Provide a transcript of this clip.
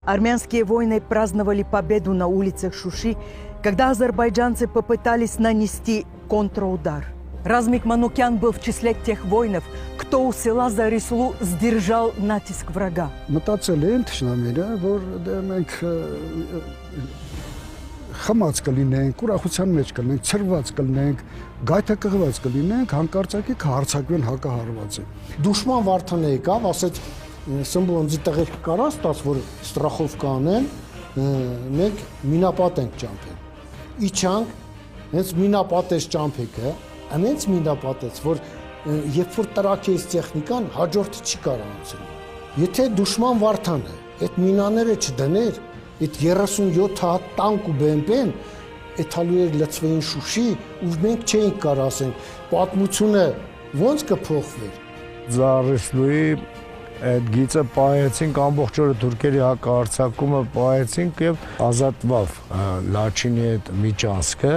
Армянские воины праздновали победу на улицах Шуши, когда азербайджанцы попытались нанести контрудар. Размик Манукян был в числе тех воинов, кто у села Зарислу сдержал натиск врага. Մտածել են թշնամիները, որ մենք խմած կլինենք, ուրախության մեջ կլինենք, ցրված կլինենք, գայթակղված կլինենք, հանկարծակի կհարցակվեն հակահարվածը։ Դուշման վարդանը եկավ, ասեց սմբոնձի տղեր կարած տաց, որ ստրախովկա անեն, մենք մինապատ ենք ճամփել։ Իջանք, հենց մինապատես ճամփեկը, հենց մինապատեց, որ երբ որ տրակես տեխնիկան, հաջորդը չի կարող անցնել։ Եթե դուշման վարդան է, այդ մինաները չդներ, այդ 37 հատ տանկ ու բեմբեն, այդ հալուեր լծվեին Շուշի, ու մենք չէինք կարող ասենք, պատմությունը ոնց կփոխվեր։ Զարիսլուի այդ գիծը պահեցինք, ամբողջ օրը թուրքերի հակահարձակումը պահեցինք եւ ազատվավ Լաչինի այդ միջանցքը։